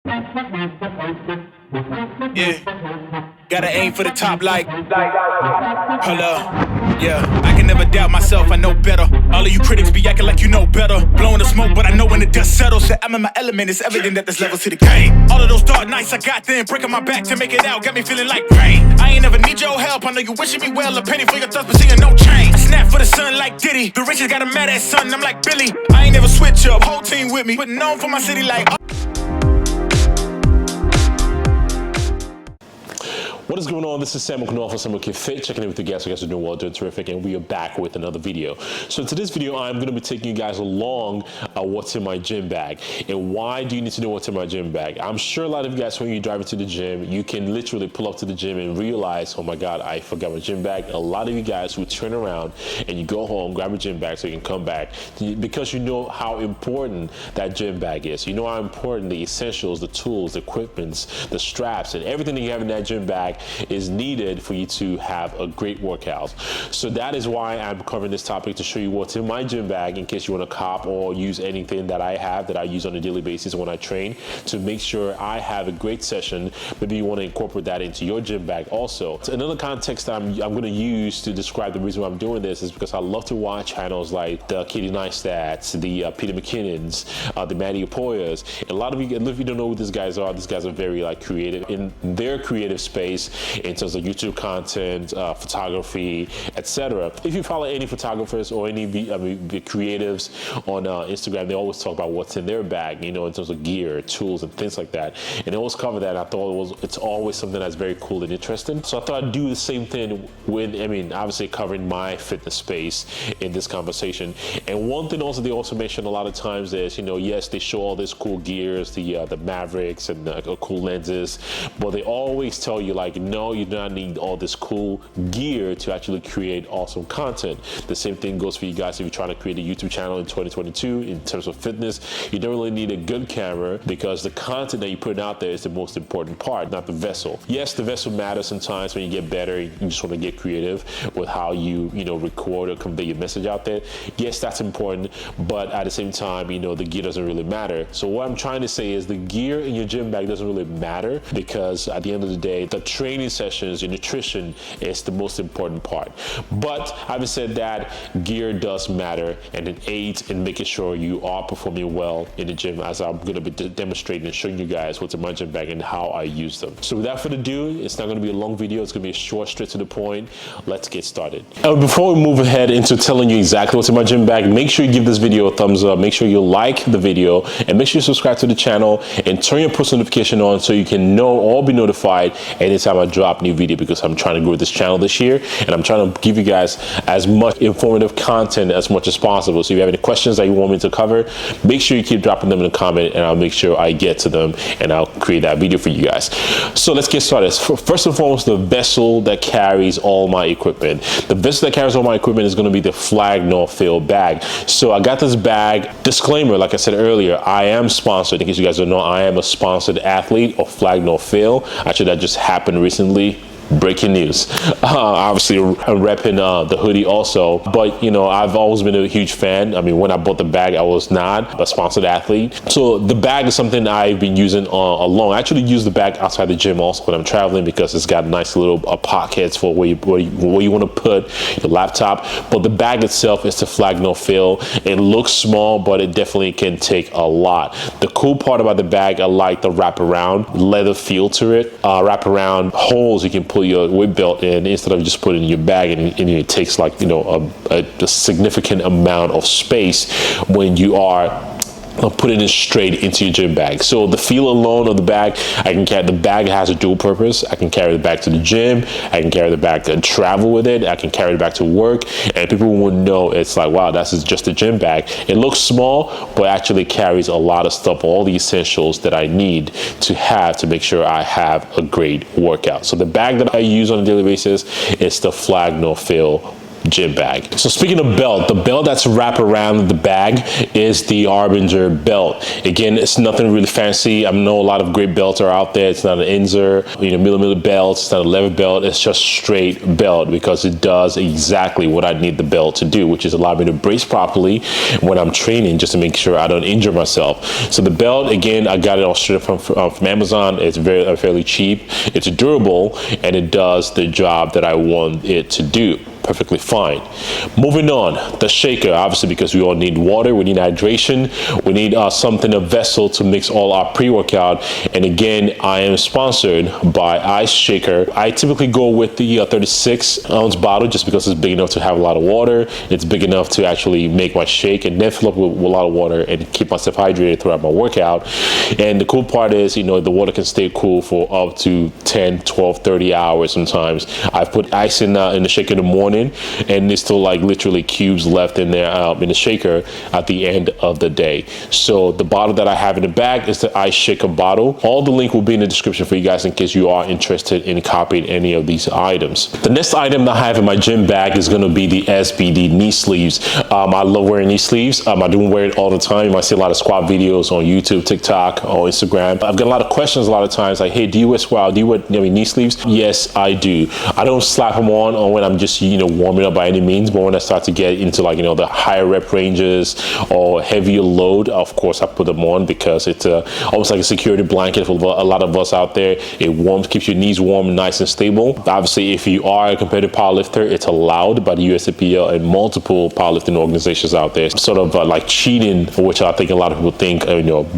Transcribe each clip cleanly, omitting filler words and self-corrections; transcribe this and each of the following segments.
Yeah, gotta aim for the top like, hold up. Yeah, I can never doubt myself, I know better. All of you critics be acting like you know better. Blowing the smoke, but I know when the dust settles that I'm in my element. It's evident that there's levels to the game. All of those dark nights I got then, breaking my back to make it out, got me feeling like rain. I ain't never need your help, I know you wishing me well. A penny for your thoughts, but seeing no change. I snap for the sun like Diddy. The riches got a mad ass son, I'm like Billy. I ain't never switch up, whole team with me. Putting on for my city like. What is going on? This is SAMOKFIT from SAMOKFIT, checking in with you guys. You guys are doing well, doing terrific, and we are back with another video. So in today's video, I'm going to be taking you guys along what's in my gym bag. And why do you need to know what's in my gym bag? I'm sure a lot of you guys, when you drive into the gym, you can literally pull up to the gym and realize, oh my God, I forgot my gym bag. A lot of you guys would turn around and you go home, grab a gym bag so you can come back because you know how important that gym bag is. You know how important the essentials, the tools, the equipments, the straps, and everything that you have in that gym bag is needed for you to have a great workout. So that is why I'm covering this topic, to show you what's in my gym bag in case you want to cop or use anything that I have, that I use on a daily basis when I train, to make sure I have a great session. Maybe you want to incorporate that into your gym bag also. So another context I'm going to use to describe the reason why I'm doing this is because I love to watch channels like the Katie Neistats, the Peter McKinnons, the Manny Apoyas. And a lot of you, if you don't know who these guys are very like creative in their creative space, in terms of YouTube content, photography, etc. If you follow any photographers or any the creatives on Instagram, they always talk about what's in their bag, you know, in terms of gear, tools, and things like that. And they always cover that. And I thought it's always something that's very cool and interesting. So I thought I'd do the same thing with, obviously covering my fitness space in this conversation. And one thing also they also mention a lot of times is, you know, yes, they show all this cool gears, the Mavericks and the cool lenses, but they always tell you like, no, you do not need all this cool gear to actually create awesome content. The same thing goes for you guys if you're trying to create a YouTube channel in 2022 in terms of fitness. You don't really need a good camera because the content that you put out there is the most important part, not the vessel. Yes, the vessel matters sometimes when you get better. You just want to get creative with how you record or convey your message out there. Yes, that's important, but at the same time, you know, the gear doesn't really matter. So what I'm trying to say is the gear in your gym bag doesn't really matter, because at the end of the day, the training sessions, your nutrition is the most important part. But having said that, gear does matter, and it aids in making sure you are performing well in the gym, as I'm going to be demonstrating and showing you guys what's in my gym bag and how I use them. So without further ado, it's not going to be a long video. It's going to be a short, straight to the point. Let's get started. Before we move ahead into telling you exactly what's in my gym bag, make sure you give this video a thumbs up. Make sure you like the video, and make sure you subscribe to the channel and turn your post notification on so you can know or be notified anytime I drop new video, because I'm trying to grow this channel this year and I'm trying to give you guys as much informative content as much as possible. So if you have any questions that you want me to cover, make sure you keep dropping them in the comment, and I'll make sure I get to them and I'll create that video for you guys. So let's get started. First and foremost, the vessel that carries all my equipment. The vessel that carries all my equipment is going to be the Flag Nor Fail bag. So I got this bag. Disclaimer, like I said earlier, I am sponsored. In case you guys don't know, I am a sponsored athlete of Flag Nor Fail. Actually, that just happened recently. Breaking news. Obviously, I'm repping the hoodie also, but you know, I've always been a huge fan. I mean, when I bought the bag, I was not a sponsored athlete. So the bag is something I've been using alone. I actually use the bag outside the gym also when I'm traveling, because it's got nice little pockets for where you want to put your laptop. But the bag itself is the Flag Nor Fail. It looks small, but it definitely can take a lot. The cool part about the bag, I like the wraparound leather feel to it. Wraparound holes you can put your weight belt in instead of just putting it in your bag, and it takes like, you know, a significant amount of space when you are putting it straight into your gym bag. So the feel alone of the bag, I can carry. The bag has a dual purpose. I can carry the bag to the gym. I can carry the bag and travel with it. I can carry it back to work, and people will know it's like, wow, that's just a gym bag. It looks small, but actually carries a lot of stuff, all the essentials that I need to have to make sure I have a great workout. So the bag that I use on a daily basis is the Flag Nor Fail gym bag. So speaking of belt, the belt that's wrapped around the bag is the Harbinger belt. Again, it's nothing really fancy. I know a lot of great belts are out there. It's not an Inzer, millimeter belt. It's not a leather belt. It's just straight belt because it does exactly what I need the belt to do, which is allow me to brace properly when I'm training, just to make sure I don't injure myself. So the belt, again, I got it all straight from Amazon. It's fairly cheap. It's durable, and it does the job that I want it to do perfectly fine. Moving on, the shaker, obviously, because we all need water, we need hydration, we need something, a vessel to mix all our pre-workout. And again, I am sponsored by Ice Shaker. I typically go with the 36-ounce bottle just because it's big enough to have a lot of water. It's big enough to actually make my shake and then fill up with a lot of water and keep myself hydrated throughout my workout. And the cool part is, the water can stay cool for up to 10, 12, 30 hours sometimes. I've put ice in the shaker in the morning, and there's still like literally cubes left in there in the shaker at the end of the day. So the bottle that I have in the bag is the Ice Shaker bottle. All the link will be in the description for you guys in case you are interested in copying any of these items. The next item that I have in my gym bag is going to be the SBD knee sleeves. I love wearing knee sleeves. I do wear it all the time. I see a lot of squat videos on YouTube, TikTok, or Instagram. I've got a lot of questions a lot of times like, hey, do you wear squat? Do you wear knee sleeves? Yes, I do. I don't slap them on when I'm just warming up by any means, but when I start to get into the higher rep ranges or heavier load, of course I put them on because it's almost like a security blanket for a lot of us out there. It warms, keeps your knees warm, nice and stable. Obviously, if you are a competitive powerlifter, it's allowed by the USAPL and multiple powerlifting organizations out there. Sort of like cheating, which I think a lot of people think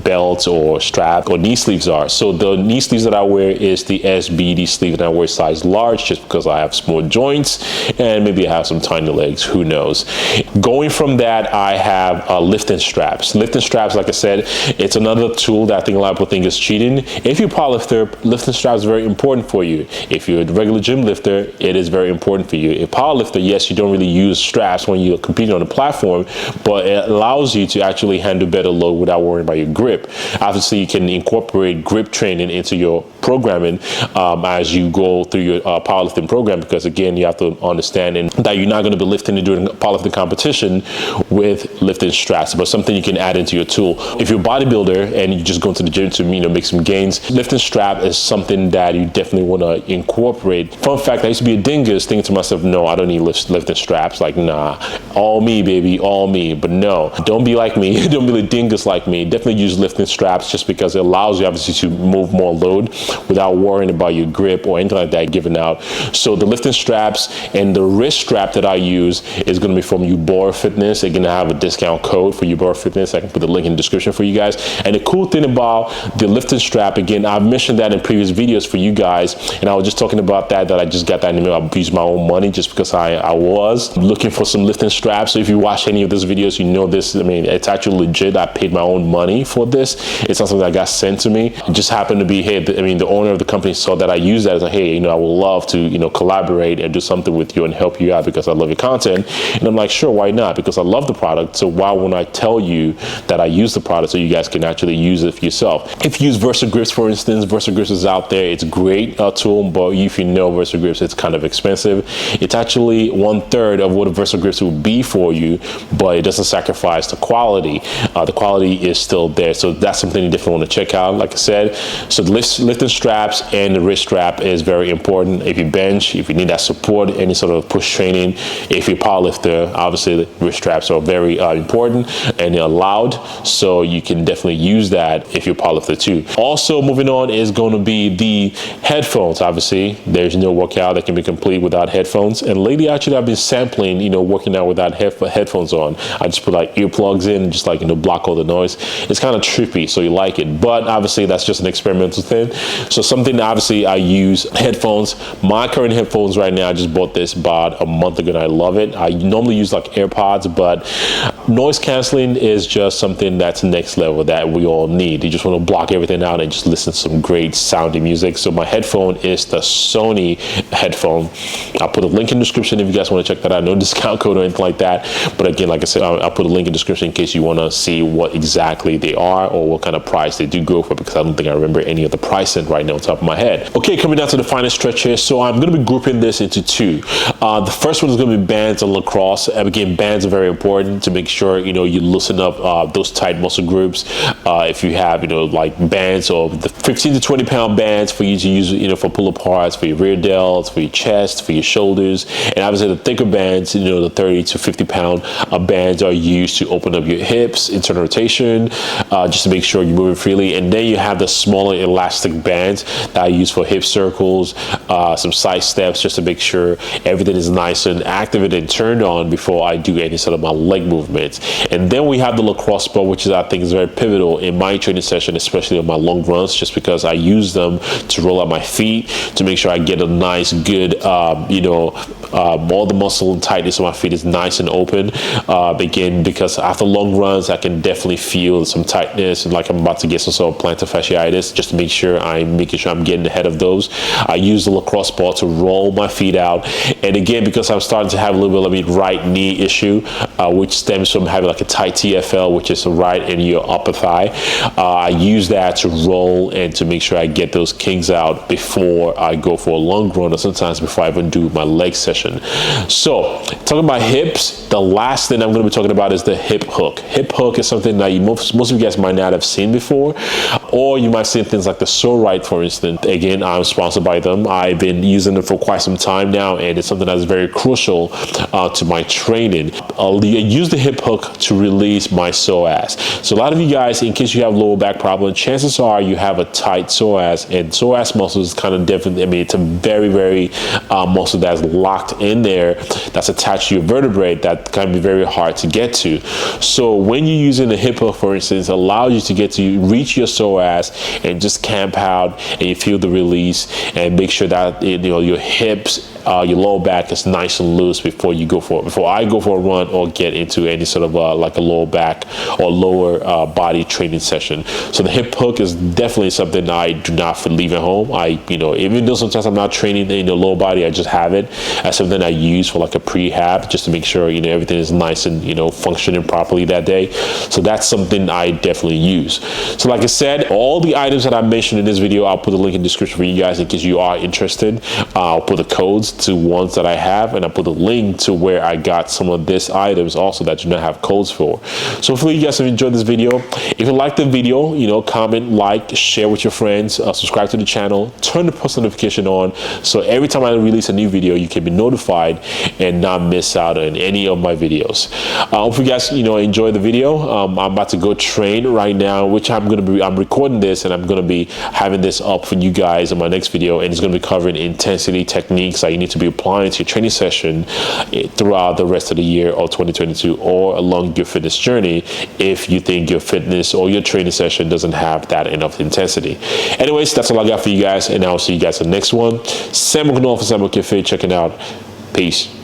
belts or strap or knee sleeves are. So the knee sleeves that I wear is the SBD sleeve, and I wear size large just because I have small joints and maybe I have some tiny legs, who knows. Going from that, I have lifting straps. Lifting straps, like I said, it's another tool that I think a lot of people think is cheating. If you're a powerlifter, lifting straps is very important for you. If you're a regular gym lifter, it is very important for you. A powerlifter, yes, you don't really use straps when you're competing on the platform, but it allows you to actually handle better load without worrying about your grip. Obviously, you can incorporate grip training into your programming as you go through your powerlifting program, because again, you have to understand that you're not going to be lifting and doing powerlifting competition with lifting straps, but something you can add into your tool. If you're a bodybuilder and you just go to the gym to make some gains, lifting strap is something that you definitely want to incorporate. Fun fact, I used to be a dingus thinking to myself, no, I don't need lifting straps. Like, nah, all me, baby, all me. But no, don't be like me. Don't be a dingus like me. Definitely use lifting straps just because it allows you obviously to move more load without worrying about your grip or anything like that giving out. So the lifting straps and the wrist strap that I use is going to be from Ubora Fitness. Again, I have a discount code for Ubora Fitness. I can put the link in the description for you guys. And the cool thing about the lifting strap, again, I've mentioned that in previous videos for you guys, and I was just talking about that I just got that in the mail. I used my own money just because I was looking for some lifting straps. So if you watch any of these videos, you know this. I mean, it's actually legit. I paid my own money for this. It's not something that got sent to me. It just happened to be, hey, the owner of the company saw that I use that as a, hey, I would love to, collaborate and do something with you and help you out because I love your content. And I'm like, sure, why not? Because I love the product. So why wouldn't I tell you that I use the product so you guys can actually use it for yourself? If you use VersaGrips, for instance, VersaGrips is out there. It's a great tool, but if you know VersaGrips, it's kind of expensive. It's actually 1/3 of what a VersaGrips would be for you, but it doesn't sacrifice the quality. The quality is still there. So that's something you definitely want to check out. Like I said, so the lifting straps and the wrist strap is very important. If you bench, if you need that support, any sort of push training, if you're a powerlifter, obviously the wrist straps are very important and they're allowed. So you can definitely use that if you're a powerlifter too. Also, moving on is going to be the headphones. Obviously, there's no workout that can be complete without headphones. And lately, actually, I've been sampling, working out without headphones on. I just put like earplugs in, just like, block all the noise. It's kind of trippy, so you like it. But obviously, that's just an experimental thing. So something, obviously, I use headphones. My current headphones right now, I just bought this about a month ago and I love it. I normally use like AirPods, but noise canceling is just something that's next level that we all need. You just want to block everything out and just listen to some great sounding music. So my headphone is the Sony headphone. I'll put a link in the description if you guys want to check that out. No discount code or anything like that. But again, like I said, I'll put a link in the description in case you want to see what exactly they are or what kind of price they do go for, because I don't think I remember any of the pricing right now on top of my head. Okay, coming down to the final stretch here. So I'm going to be grouping this into two. The first one is going to be bands and lacrosse. Again, bands are very important to make sure, you know, you loosen up those tight muscle groups. If you have, you know, like bands or the 15 to 20 pound bands for you to use, you know, for pull aparts, for your rear delts, for your chest, for your shoulders. And obviously the thicker bands, you know, the 30 to 50 pound bands are used to open up your hips, internal rotation, just to make sure you're moving freely. And then you have the smaller elastic bands that I use for hip circles, some side steps, just to make sure everything is nice and activated and turned on before I do any sort of my leg movements. And then we have the lacrosse ball, which is, I think, is very pivotal in my training session, especially on my long runs, just because I use them to roll out my feet to make sure I get a nice, good, you know, all the muscle and tightness of my feet is nice and open. Again, because after long runs, I can definitely feel some tightness and like I'm about to get some sort of plantar fasciitis, just to make sure I'm getting ahead of those. I use the lacrosse ball to roll my feet out. And again, because I'm starting to have a little bit of a right knee issue, which stems from having like a tight TFL, which is right in your upper thigh, I use that to roll and to make sure I get those kinks out before I go for a long run, or sometimes before I even do my leg session. So talking about hips, the last thing I'm going to be talking about is the hip hook. Hip hook is something that most of you guys might not have seen before, or you might see things like the So Right, for instance. Again, I'm sponsored by them. I've been using them for quite some time now, and it's something that's very crucial to my training. I'll use the hip hook to release my psoas. So a lot of you guys, in case you have lower back problem, chances are you have a tight psoas, and psoas muscle is kind of different. I mean, it's a very, very muscle that's locked in there, that's attached to your vertebrae, that can be very hard to get to. So when you're using the hip hook, for instance, it allows you to get to reach your psoas and just camp out, and you feel the release, and make sure that, you know, your hips, your lower back is nice and loose before I go for a run or get into any sort of like a lower back or lower body training session. So the hip hook is definitely something I do not leave at home. You know, even though sometimes I'm not training in the lower body, I just have it as something I use for like a prehab, just to make sure, you know, everything is nice and, you know, functioning properly that day. So that's something I definitely use. So like I said, all the items that I mentioned in this video, I'll put the link in the description for you guys in case you are interested. I'll put the codes to ones that I have, and I'll put the link to where I got some of these items also that you don't have codes for. So hopefully you guys have enjoyed this video. If you like the video, you know, comment, like, share with your friends, subscribe to the channel, turn the post notification on, so every time I release a new video, you can be notified and not miss out on any of my videos. I hope you guys, you know, enjoy the video. I'm about to go train right now, which I'm recording this, and I'm going to be having this up for you guys in my next video, and it's going to be covering intensity techniques that you need to be applying to your training session throughout the rest of the year of 2022 or along your fitness journey if you think your fitness or your training session doesn't have that enough intensity. Anyways, that's all I got for you guys, and I'll see you guys in the next one. SAMOKFIT, checking out. Peace.